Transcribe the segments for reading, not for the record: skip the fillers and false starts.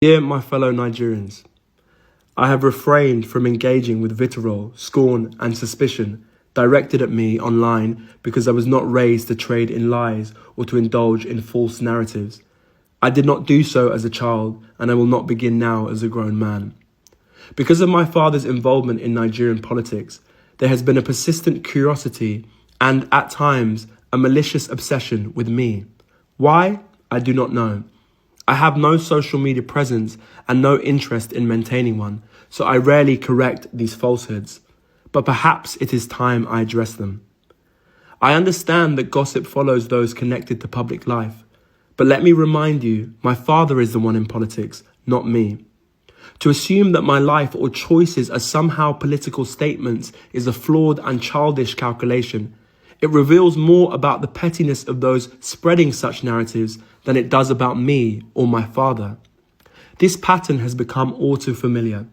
Dear my fellow Nigerians, I have refrained from engaging with vitriol, scorn and suspicion directed at me online because I was not raised to trade in lies or to indulge in false narratives. I did not do so as a child, and I will not begin now as a grown man. Because of my father's involvement in Nigerian politics, there has been a persistent curiosity and, at times, a malicious obsession with me. Why? I do not know. I have no social media presence and no interest in maintaining one, so I rarely correct these falsehoods. But perhaps it is time I address them. I understand that gossip follows those connected to public life, but let me remind you, my father is the one in politics, not me. To assume that my life or choices are somehow political statements is a flawed and childish calculation. It reveals more about the pettiness of those spreading such narratives than it does about me or my father. This pattern has become all too familiar.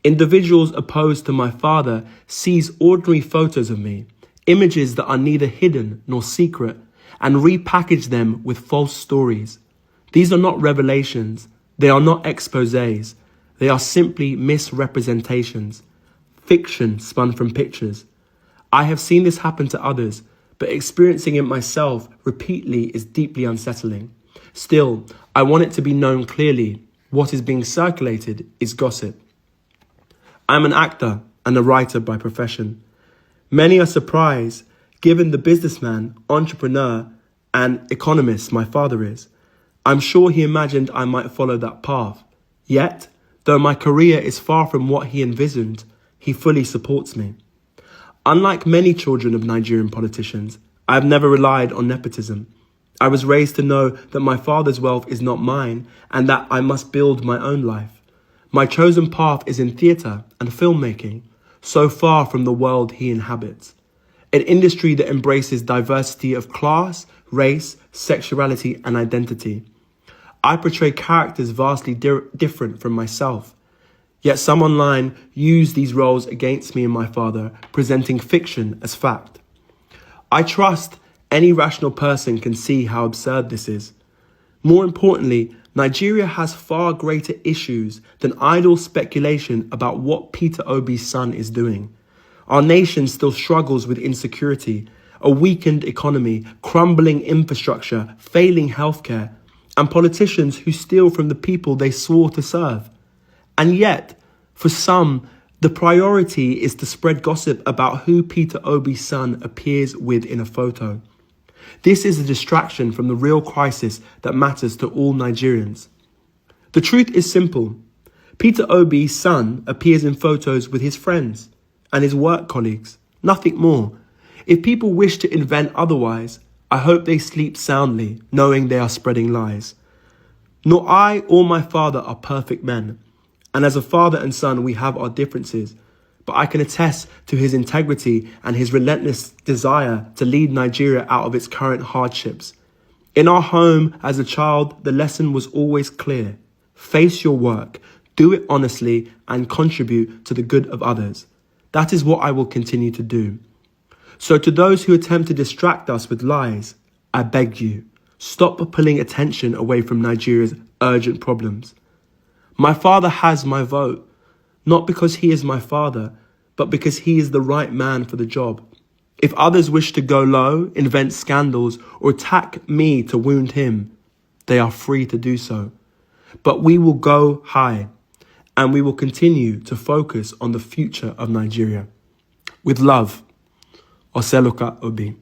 Individuals opposed to my father seize ordinary photos of me, images that are neither hidden nor secret, and repackage them with false stories. These are not revelations. They are not exposés. They are simply misrepresentations, fiction spun from pictures. I have seen this happen to others, but experiencing it myself repeatedly is deeply unsettling. Still, I want it to be known clearly, what is being circulated is gossip. I'm an actor and a writer by profession. Many are surprised, given the businessman, entrepreneur, and economist my father is. I'm sure he imagined I might follow that path. Yet, though my career is far from what he envisioned, he fully supports me. Unlike many children of Nigerian politicians, I have never relied on nepotism. I was raised to know that my father's wealth is not mine and that I must build my own life. My chosen path is in theatre and filmmaking, so far from the world he inhabits. An industry that embraces diversity of class, race, sexuality and identity. I portray characters vastly different from myself. Yet some online use these roles against me and my father, presenting fiction as fact. I trust any rational person can see how absurd this is. More importantly, Nigeria has far greater issues than idle speculation about what Peter Obi's son is doing. Our nation still struggles with insecurity, a weakened economy, crumbling infrastructure, failing healthcare, and politicians who steal from the people they swore to serve. And yet, for some, the priority is to spread gossip about who Peter Obi's son appears with in a photo. This is a distraction from the real crisis that matters to all Nigerians. The truth is simple. Peter Obi's son appears in photos with his friends and his work colleagues, nothing more. If people wish to invent otherwise, I hope they sleep soundly, knowing they are spreading lies. Nor I or my father are perfect men, and as a father and son we have our differences, but I can attest to his integrity and his relentless desire to lead Nigeria out of its current hardships. In our home as a child, the lesson was always clear. Face your work, do it honestly, and contribute to the good of others. That is what I will continue to do. So to those who attempt to distract us with lies, I beg you, stop pulling attention away from Nigeria's urgent problems. My father has my vote, not because he is my father, but because he is the right man for the job. If others wish to go low, invent scandals, or attack me to wound him, they are free to do so. But we will go high, and we will continue to focus on the future of Nigeria. With love, Oseloka Obi.